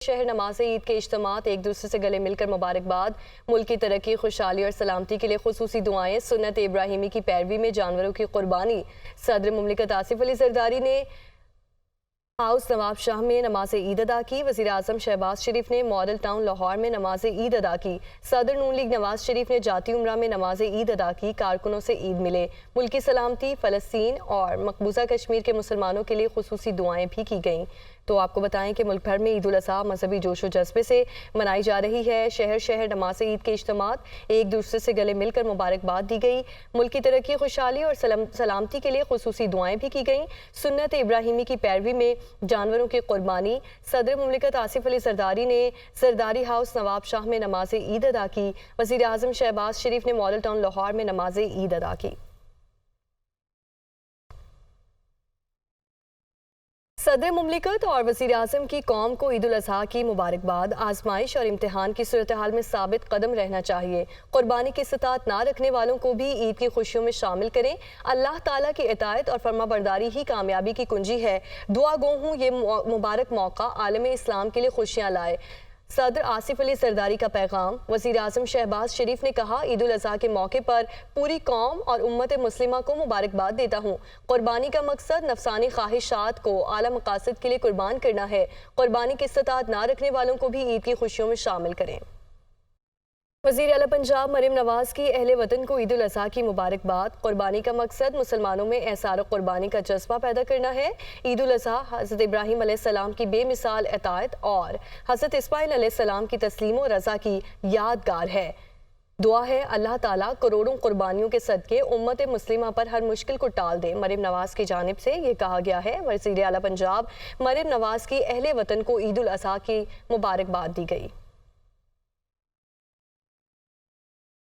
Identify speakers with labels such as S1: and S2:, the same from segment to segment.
S1: शहर नमाज ईद के इज्तिमात एक दूसरे से गले मिलकर मुबारकबाद, मुल्क की तरक्की, खुशहाली और सलामती के लिए खुसूसी दुआएं, सुन्नत इब्राहिमी की पैरवी में जानवरों की कुर्बानी। सदर मुमलिकत आसिफ अली जरदारी ने हाउस नवाब शाह में नमाज ईद अदा की। वज़ीर आज़म शहबाज शरीफ ने मॉडल टाउन लाहौर में नमाज ईद अदा की। सदर नून लीग नवाज शरीफ ने जाती उम्रा में नमाज ईद अदा की। कारकुनों से ईद मिले। मुल्क की सलामती, फ़लस्तीन और मकबूजा कश्मीर के मुसलमानों के लिए खुसूसी दुआएं भी की गईं। तो आपको बताएं कि मुल्क भर में ईद उल अज़हा मजहबी जोशो जज्बे से मनाई जा रही है। शहर शहर नमाज ईद के इज्तिमात एक दूसरे से गले मिलकर मुबारकबाद दी गई। मुल्क की तरक्की, खुशहाली और सलामती के लिए खुसूसी दुआएं भी की गईं। सुन्नत इब्राहिमी की पैरवी में जानवरों की कुर्बानी। सदर मुमलिकत आसिफ अली जरदारी ने जरदारी हाउस नवाब शाह में नमाज ईद अदा की। वज़ीर आज़म शहबाज शरीफ ने मॉडल टाउन लाहौर में नमाज ईद अदा की। सदर मुमलिकत और वज़ीर आज़म की कौम को ईद उल अज़हा की मुबारकबाद। आजमाइश और इम्तिहान की सूरत हाल में साबित कदम रहना चाहिए। कुर्बानी की इस्तात ना रखने वालों को भी ईद की खुशियों में शामिल करें। अल्लाह ताला की इताअत और फरमाबरदारी ही कामयाबी की कुंजी है। दुआ गो हूँ ये मुबारक मौका आलम इस्लाम के लिए खुशियाँ लाए। सदर आसिफ अली जरदारी का पैगाम। वज़ीर आज़म शहबाज शरीफ ने कहा, ईद उल अज़हा के मौके पर पूरी कौम और उम्मत मुस्लिमा को मुबारकबाद देता हूँ। कुर्बानी का मकसद नफसानी ख्वाहिशात को आला मकासद के लिए कुर्बान करना है। कुर्बानी की इस्तात ना रखने वालों को भी ईद की खुशियों में शामिल करें। वज़ीर आला पंजाब मरियम नवाज की अहले वतन को ईद उल अज़हा की मुबारकबाद। कुर्बानी का मकसद मुसलमानों में एहसार कुर्बानी का जज्बा पैदा करना है। ईद उल अज़हा हज़रत इब्राहीम अलैहिस्सलाम की बेमिसाल अताअत और हज़रत इस्माईल अलैहिस्सलाम की तस्लीम और रज़ा की यादगार है। दुआ है अल्लाह ताला करोड़ों कुर्बानियों के सदके उम्मत मुस्लिमा पर हर मुश्किल को टाल दे। मरियम नवाज की जानिब से ये कहा गया है। वज़ीर आला पंजाब मरियम नवाज की अहले वतन को ईद उल अज़हा की मुबारकबाद दी गई।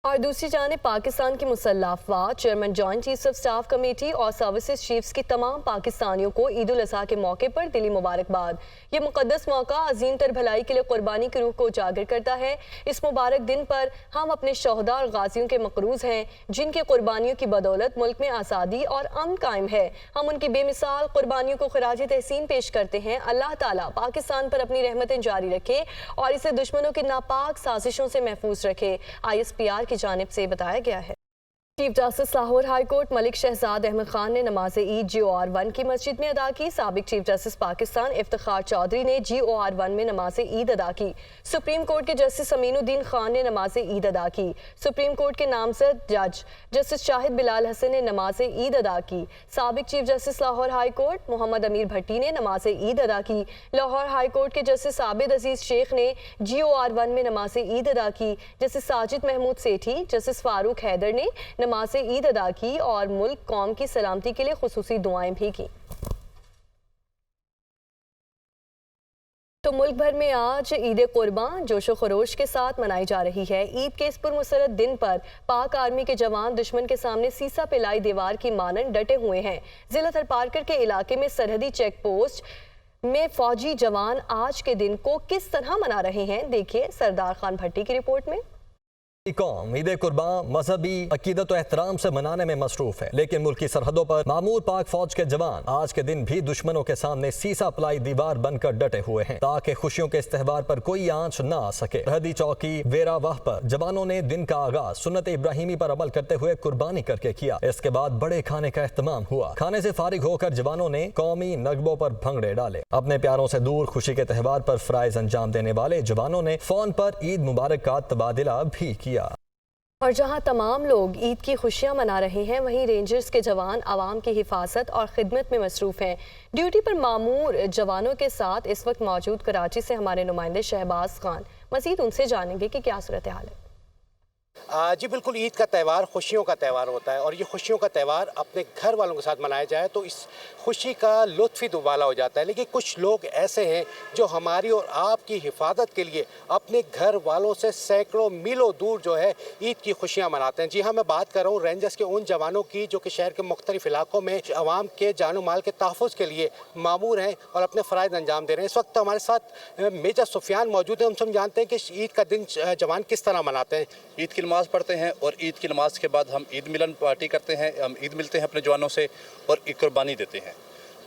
S1: और दूसरी जानिब पाकिस्तान की मुसल्लह अफवाज, chairman joint chiefs of staff committee और सर्विसेज चीफ्स की तमाम पाकिस्तानियों को ईद उल अज़हा के मौके पर दिली मुबारकबाद। ये मुक़द्दस मौका अजीम तर भलाई के लिए कुर्बानी की रूह को उजागर करता है। इस मुबारक दिन पर हम अपने शोहदा और गाजियों के मकरूज हैं, जिनके कुर्बानियों की बदौलत मुल्क में आज़ादी और अमन कायम है। हम उनकी बेमिसाल कुर्बानियों को खराज तहसीन पेश करते हैं। अल्लाह ताला पाकिस्तान पर अपनी रहमतें जारी रखे और इसे दुश्मनों की नापाक साजिशों से महफूज रखे। ISPR की जानिब से बताया गया है। Chief justice Lahore high court Malik Shahzad Ahmad Khan ने नमाज ईद GOR1 की मस्जिद में अदा की। साबिक चीफ जस्टिस पाकिस्तान इफ्तिखार चौधरी ने GOR1 में नमाज ईद अदा की। सुप्रीम कोर्ट के जस्टिस अमीनुद्दीन खान ने नमाज ईद अदा की। सुप्रीम कोर्ट के नामजद जज जस्टिस शाहिद बिलाल हसन ने नमाज ईद अदा की। साबिक chief justice Lahore high court Mohammad Amir Bhatti ने नमाज ईद अदा की। लाहौर हाई कोर्ट के जस्टिस आबिद अजीज शेख ने GOR1 में नमाज ईद अदा की। जस्टिस साजिद महमूद सेठी, जस्टिस फारूक हैदर ने नमाज ईद अदा की और मुल्क कौम की सलामती के लिए खुसूसी दुआएं भी की। तो मुल्क भर में आज ईद कुर्बान जोशो खरोश के साथ मनाई जा रही है। ईद के इस पुरमसरत दिन पर पाक आर्मी के जवान दुश्मन के सामने सीसा पिलाई दीवार की मानन डटे हुए हैं। जिला थरपारकर के इलाके में सरहदी चेक पोस्ट में फौजी जवान आज के दिन को किस तरह मना रहे हैं, देखिए सरदार खान भट्टी की रिपोर्ट में।
S2: कौम ईद कुर्बान मजहबी अकीदत और एहतराम से मनाने में मसरूफ है, लेकिन मुल्क की सरहदों पर मामूर पाक फौज के जवान आज के दिन भी दुश्मनों के सामने सीसा पलाई दीवार बनकर डटे हुए हैं, ताकि खुशियों के इस त्यौहार पर कोई आंच न आ सके। सरहदी चौकी वेरावाह पर जवानों ने दिन का आगाज सुन्नत इब्राहिमी पर अमल करते हुए कुर्बानी करके किया। इसके बाद बड़े खाने का एहतमाम हुआ। खाने से फारिग होकर जवानों ने कौमी नगबों पर भंगड़े डाले। अपने प्यारों से दूर खुशी के त्यौहार पर फराइज अंजाम देने वाले जवानों ने फोन पर ईद मुबारक का तबादला भी किया।
S1: और जहां तमाम लोग ईद की खुशियां मना रहे हैं, वहीं रेंजर्स के जवान आवाम की हिफाजत और खिदमत में मसरूफ हैं। ड्यूटी पर मामूर जवानों के साथ इस वक्त मौजूद कराची से हमारे नुमाइंदे शहबाज खान। मजीद उनसे जानेंगे कि क्या सूरत हाल है।
S3: जी बिल्कुल, ईद का त्यौहार खुशियों का त्यौहार होता है और ये खुशियों का त्यौहार अपने घर वालों के साथ मनाया जाए तो इस खुशी का लुत्फ़ ही दुबाला हो जाता है। लेकिन कुछ लोग ऐसे हैं जो हमारी और आपकी हिफाजत के लिए अपने घर वालों से सैकड़ों मीलों दूर जो है ईद की खुशियाँ मनाते हैं। जी हाँ, मैं बात कर रहा हूँ रेंजर्स के उन जवानों की जो कि शहर के मुख्तलिफ इलाकों में आवाम के जानो माल के तहफ़्फ़ुज़ के लिए मामूर हैं और अपने फ़राइज़ अंजाम दे रहे हैं। इस वक्त हमारे साथ मेजर सुफियान मौजूद हैं। हम जानते हैं कि ईद का दिन जवान किस तरह मनाते हैं।
S4: ईद की नमाज़ पढ़ते हैं और ईद की नमाज के बाद हम ईद मिलन पार्टी करते हैं। हम ईद मिलते हैं अपने जवानों से और एक कुर्बानी देते हैं।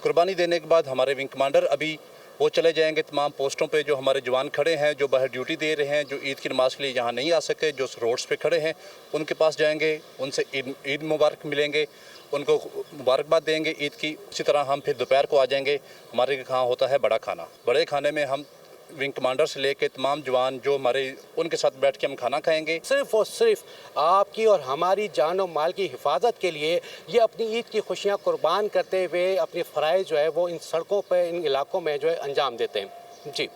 S4: कुर्बानी देने के बाद हमारे विंग कमांडर अभी वो चले जाएंगे तमाम पोस्टों पे। जो हमारे जवान खड़े हैं, जो बाहर ड्यूटी दे रहे हैं, जो ईद की नमाज़ के लिए यहाँ नहीं आ सके, जो रोड्स पे खड़े हैं, उनके पास जाएंगे, उनसे ईद मुबारक मिलेंगे, उनको मुबारकबाद देंगे ईद की। इसी तरह हम फिर दोपहर को आ जाएंगे। हमारे यहाँ होता है बड़ा खाना। बड़े खाने में हम विंग कमांडर से लेके तमाम जवान जो हमारे, उनके साथ बैठ के हम खाना खाएंगे।
S3: सिर्फ और सिर्फ आपकी और हमारी जान और माल की हिफाजत के लिए ये अपनी ईद की खुशियाँ कुर्बान करते हुए अपने फ़राइज़ जो है वो इन सड़कों पर, इन इलाकों में जो है अंजाम देते हैं। जी।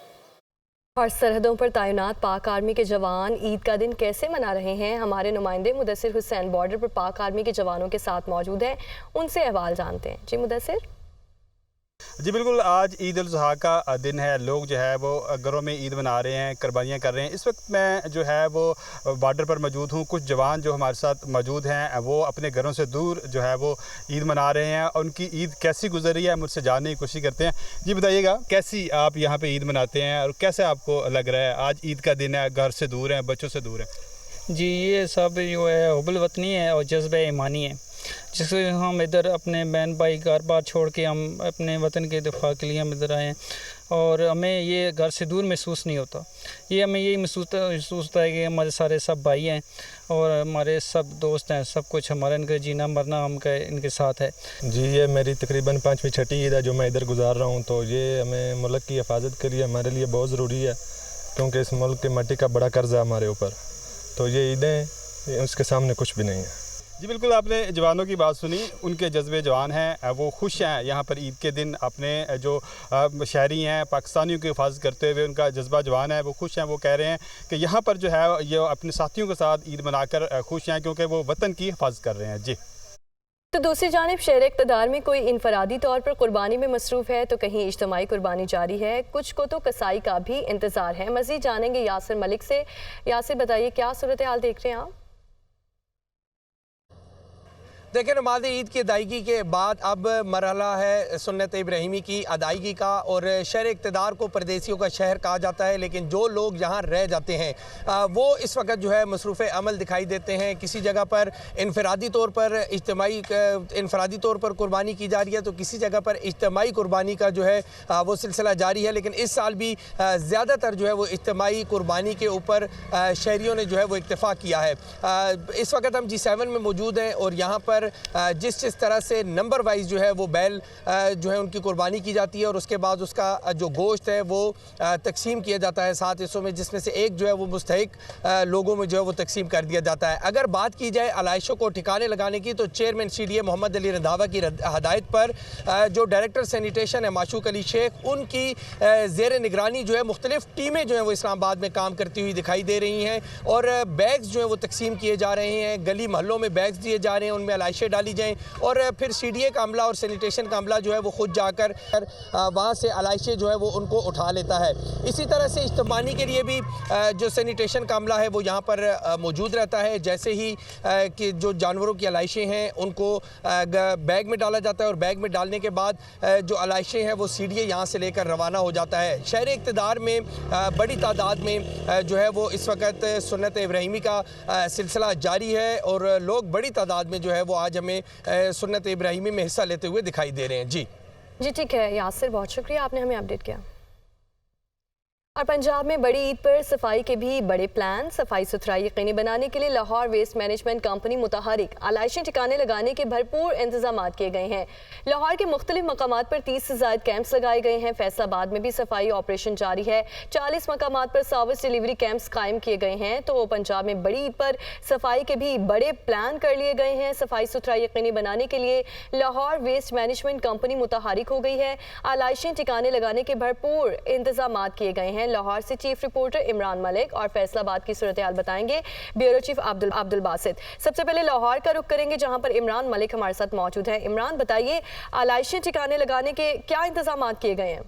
S1: और सरहदों पर तैनात पाक आर्मी के जवान ईद का दिन कैसे मना रहे हैं, हमारे नुमाइंदे मुदस्सिर हुसैन बॉर्डर पर पाक आर्मी के जवानों के साथ मौजूद हैं, उनसे अहवाल जानते हैं। जी मुदस्सिर।
S5: जी बिल्कुल, आज ईद उल ज़ुहा का दिन है। लोग जो है वो घरों में ईद मना रहे हैं, कुर्बानियाँ कर रहे हैं। इस वक्त मैं जो है वो बॉर्डर पर मौजूद हूँ। कुछ जवान जो हमारे साथ मौजूद हैं वो अपने घरों से दूर जो है वो ईद मना रहे हैं। उनकी ईद कैसी गुजर रही है मुझसे जानने की कोशिश करते हैं। जी बताइएगा, कैसी आप यहाँ पे ईद मनाते हैं और कैसे आपको लग रहा है? आज ईद का दिन है, घर से दूर हैं, बच्चों से दूर हैं।
S6: जी, ये सब जो है हुब्बुल वतनी है और जज्बा ईमानी है, जिससे हम इधर अपने बहन भाई घर बार छोड़ के हम अपने वतन के दिफा के लिए हम इधर आए हैं। और हमें ये घर से दूर महसूस नहीं होता। ये हमें यही महसूस होता है कि हमारे सारे सब भाई हैं और हमारे सब दोस्त हैं, सब कुछ हमारा, इनका जीना मरना हमका इनके साथ है।
S7: जी, ये मेरी तकरीबन 5वीं 6ठी ईद है जो मैं इधर गुजार रहा हूँ। तो ये हमें मुल्क की हिफाजत के लिए हमारे लिए बहुत ज़रूरी है, क्योंकि इस मुल्क की मिट्टी का बड़ा कर्ज़ है हमारे ऊपर। तो ये ईदें उसके सामने कुछ भी नहीं है।
S5: जी बिल्कुल, आपने जवानों की बात सुनी। उनके जज्बे जवान हैं, वो खुश हैं यहाँ पर ईद के दिन अपने जो शहरी हैं पाकिस्तानियों की हिफाजत करते हुए। उनका जज्बा जवान है, वो खुश हैं। वो कह रहे हैं कि यहाँ पर जो है ये अपने साथियों के साथ ईद मनाकर खुश हैं, क्योंकि वो वतन की हिफाजत कर रहे हैं। जी।
S1: तो दूसरी जानिब शहर इक़्तिदार में कोई इनफरादी तौर पर कुर्बानी में मसरूफ़ है तो कहीं इज्तमाई कुर्बानी जारी है। कुछ को तो कसाई का भी इंतज़ार है। मज़ीद जानेंगे यासिर मलिक से। यासिर बताइए, क्या सूरत हाल देख रहे हैं आप?
S3: देखिए, नमाज ईद की अदायगी के बाद अब मरहला है सुन्नत इब्राहिमी की अदायगी का। और शहर इक़्तिदार को परदेसियों का शहर कहा जाता है, लेकिन जो लोग यहाँ रह जाते हैं वो इस वक्त जो है मसरूफ़ अमल दिखाई देते हैं। किसी जगह पर इनफरादी तौर पर इनफरादी तौर पर कुर्बानी की जा रही है, तो किसी जगह पर इज्तमाई कुर्बानी का जो है वो सिलसिला जारी है। लेकिन इस साल भी ज़्यादातर जो है वो इज्तमाई कुर्बानी के ऊपर शहरियों ने जो है वो इत्तेफाक किया है। इस वक्त हम G7 में मौजूद हैं और यहाँ पर जिस तरह से नंबर वाइज जो है वो बैल जो है उनकी कुर्बानी की जाती है और उसके बाद उसका जो गोश्त है वो तकसीम किया जाता है 7 हिस्सों में, जिसमें से एक जो है वो मुस्तहिक लोगों में जो है वो तकसीम कर दिया जाता है। अगर बात की जाए आलाइशों को ठिकाने लगाने की, तो चेयरमैन CDA मोहम्मद अली रंधावा की हदायत पर जो डायरेक्टर सैनिटेशन है माशूक अली शेख, उनकी ज़ेर निगरानी जो है मुख्तलिफ टीमें जो है वो इस्लामाबाद में काम करती हुई दिखाई दे रही हैं और बैग्स जो है वो तकसीम किए जा रहे हैं। गली महलों में बैग्स दिए जा रहे हैं, उनमें आलाइशें डाली जाएं और फिर CDA का अमला और सैनिटेशन का अमला जो है वो खुद जाकर वहाँ से आलाइशें जो है वो उनको उठा लेता है। इसी तरह से इज्तमानी के लिए भी जो सैनिटेशन का अमला है वो यहाँ पर मौजूद रहता है। जैसे ही कि जो जानवरों की आलाइशें हैं उनको बैग में डाला जाता है और बैग में डालने के बाद जो आलाइशें हैं वो CDA यहाँ से लेकर रवाना हो जाता है। शहर इक़्तिदार में बड़ी तादाद में जो है वो इस वक्त सुन्नत इब्राहिमी का सिलसिला जारी है और लोग बड़ी तादाद में जो है वो आज हमें सुन्नत इब्राहिमी में हिस्सा लेते हुए दिखाई दे रहे हैं। जी
S1: ठीक है यासिर, बहुत शुक्रिया, आपने हमें अपडेट किया। और पंजाब में बड़ी ईद पर सफाई के भी बड़े प्लान। सफाई सुथराई यकीनी बनाने के लिए लाहौर वेस्ट मैनेजमेंट कंपनी मुतहरिक आलाइशें ठिकाने लगाने के भरपूर इंतजाम किए गए हैं। लाहौर के मुख्तलिफ मकामात पर 30 से ज़ायद कैंप्स लगाए गए हैं। फैसलाबाद में भी सफाई ऑपरेशन जारी है। 40 मकामात पर सर्विस डिलीवरी कैंप्स कायम किए गए हैं। तो पंजाब में बड़ी ईद पर सफाई के भी बड़े प्लान कर लिए गए हैं। सफाई सुथराई यकीनी बनाने के लिए लाहौर वेस्ट मैनेजमेंट कंपनी मुतहरिक हो गई है। आलाइशें ठिकाने लगाने के भरपूर इंतजाम किए गए हैं। लाहौर से चीफ रिपोर्टर इमरान मलिक और फैसलाबाद की सूरत हाल बताएंगे ब्यूरो चीफ अब्दुल बासित। सबसे पहले लाहौर का रुख करेंगे जहां पर इमरान मलिक हमारे साथ मौजूद है। इमरान, बताइए आलाइशें ठिकाने लगाने के क्या इंतजाम किए गए हैं?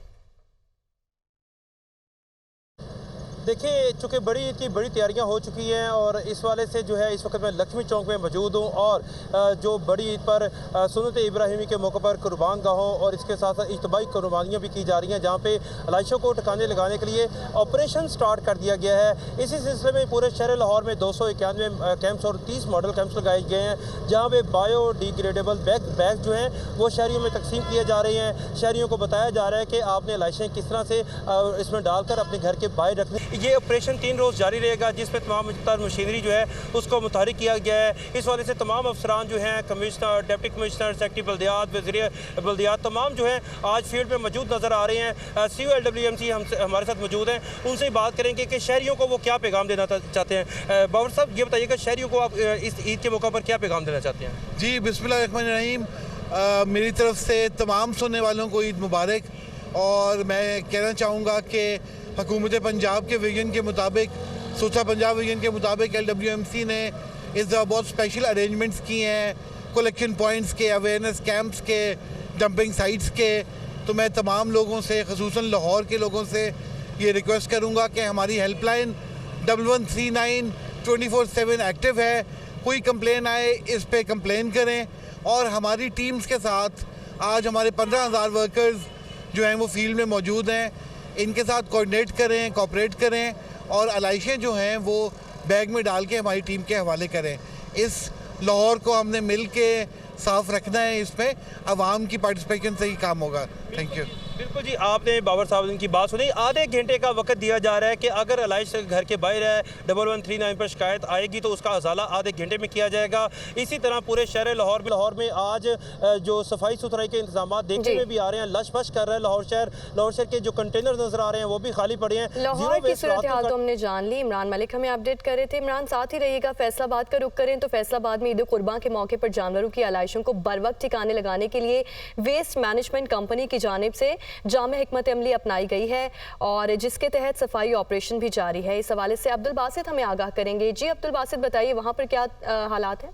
S8: देखिए, चूँकि बड़ी ईद की बड़ी तैयारियां हो चुकी हैं और इस वाले से जो है इस वक्त मैं लक्ष्मी चौक में मौजूद हूं और जो बड़ी ईद पर सुन्नत इब्राहिमी के मौके पर कुर्बान गाहों और इसके साथ साथ इज्तिमाई कुर्बानियाँ भी की जा रही हैं, जहां पे लाशों को ठिकाने लगाने के लिए ऑपरेशन स्टार्ट कर दिया गया है। इसी सिलसिले में पूरे शहर लाहौर में 291 कैंप्स और 30 मॉडल कैंप्स लगाए गए हैं, जहाँ पे बायोडिग्रेडेबल बैग जो हैं वो शहरियों में तकसीम किए जा रहे हैं। शहरियों को बताया जा रहा है कि आपने लाशें किस तरह से इसमें डालकर अपने घर के बाहर रखनी। ये ऑपरेशन 3 रोज़ जारी रहेगा, जिसमें तमाम मशीनरी जो है उसको मुतहरिक किया गया है। इस वाले से तमाम अफसरान जो हैं, कमिश्नर, डिप्टी कमिश्नर, सेक्रेटरी बल्दियात, वज़ीर बल्दियात, तमाम जो है आज फील्ड में मौजूद नज़र आ रहे हैं। COLWMC हमारे साथ मौजूद हैं, उनसे बात करेंगे कि शहरियों को वो क्या पैगाम देना चाहते हैं। बाबर साहब, ये बताइएगा शहरियों को आप इस ईद के मौके पर क्या पैगाम देना चाहते हैं?
S9: जी, बिस्मिल्लाहिर्रहमानिर्रहीम। मेरी तरफ से तमाम सुनने वालों को ईद मुबारक। और मैं कहना चाहूँगा कि हुकूमत पंजाब के विजन के मुताबिक, सोचा पंजाब विजन के मुताबिक LWMC ने इस दफ़ा बहुत स्पेशल अरेंजमेंट्स किए हैं, कलेक्शन पॉइंट्स के, अवेयरनेस कैंप्स के, डंपिंग साइट्स के। तो मैं तमाम लोगों से, ख़ुसूसन लाहौर के लोगों से ये रिक्वेस्ट करूँगा कि हमारी हेल्पलाइन 1139 24/7 एक्टिव है। कोई कंप्लेन आए इस पे कंप्लेन करें और हमारी टीम्स के साथ आज हमारे 15,000 वर्कर्स जो हैं वो फील्ड में मौजूद हैं। इनके साथ कोऑर्डिनेट करें, कोऑपरेट करें और अलाइशें जो हैं वो बैग में डाल के हमारी टीम के हवाले करें। इस लाहौर को हमने मिल के साफ़ रखना है, इसमें आवाम की पार्टिसिपेशन से ही काम होगा। Thank you.
S8: बिल्कुल जी, आपने बाबर साहब की बात सुनी। आधे घंटे का वक्त दिया जा रहा है कि अगर अलाइश घर के बाहर है 1139 पर शिकायत आएगी तो उसका अजाला आधे घंटे में किया जाएगा। इसी तरह पूरे शहर लाहौर में आज जो सफाई सुथराई के इंतजाम देखने में भी आ रहे हैं। लश फश कर रहा है लाहौर शहर के जो कंटेनर नजर आ रहे हैं वो भी खाली पड़े हैं।
S1: लाहौर की सूरत हाल तो हमने जान ली। इमरान मलिक हमें अपडेट कर रहे थे। इमरान, साथ ही रहिएगा। फैसलाबाद का रुख करें तो फैसलाबाद में ईद कुर्बान के मौके पर जानवरों की आलाइशों को बर वक्त ठिकाने लगाने के लिए वेस्ट मैनेजमेंट कंपनी की जानिब से जामे हिकमत अमली अपनाई गई है और जिसके तहत सफाई ऑपरेशन भी जारी है। इस हवाले से अब्दुल बासित हमें आगाह करेंगे। जी अब्दुल बासित, बताइए वहाँ पर क्या हालात हैं?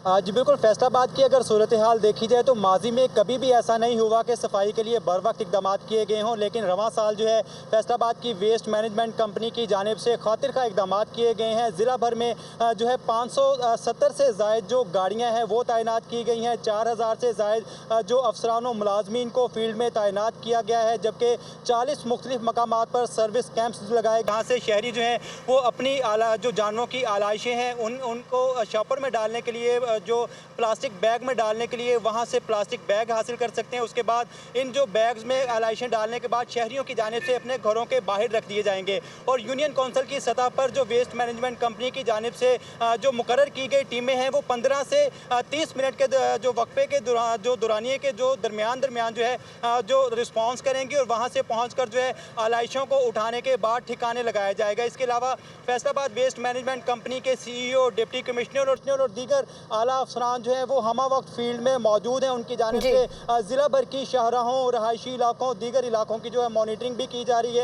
S10: जी बिल्कुल, फैसलाबाद की अगर सूरत हाल देखी जाए तो माजी में कभी भी ऐसा नहीं हुआ कि सफाई के लिए बर वक्त इकदाम किए गए हों, लेकिन रवां साल जो है फैसलाबाद की वेस्ट मैनेजमेंट कंपनी की जानिब से खातिर का इकदाम किए गए हैं। ज़िला भर में जो है 570 से ज़ायद जो गाड़ियाँ हैं वो तैनात की गई हैं। 4000 से ज़ायद जो अफसरान और मुलाजमीन को फील्ड में तैनात किया गया है, जबकि 40 मुख्तलिफ मकामात पर सर्विस कैंप्स लगाए, जहाँ से शहरी जो हैं वो अपनी जो जानवरों की आलाइशें हैं उनको शॉपर में डालने के लिए, जो प्लास्टिक बैग में डालने के लिए वहां से प्लास्टिक बैग हासिल कर सकते हैं। उसके बाद इन जो बैग्स में आलाइशें डालने के बाद शहरियों की जानिब से अपने घरों के बाहर रख दिए जाएंगे। और यूनियन काउंसिल की सतह पर जो वेस्ट मैनेजमेंट कंपनी की जानिब से जो मुकर्रर की गई टीमें हैं वो 15 से 30 मिनट के जो वक्फे के दौरानिए के जो दरमियान जो है जो रिस्पॉन्स करेंगी और वहाँ से पहुँच कर जो है आलाइशों को उठाने के बाद ठिकाने लगाया जाएगा। इसके अलावा फैसलाबाद वेस्ट मैनेजमेंट कंपनी के CEO, डिप्टी कमिश्नर और दीगर आला अफसरान जो है वो हमा वक्त फील्ड में मौजूद हैं। उनकी जानिब से ज़िला भर की शाहराहों, रहायशी इलाकों, दीगर इलाकों की जो है मॉनिटरिंग भी की जा रही है।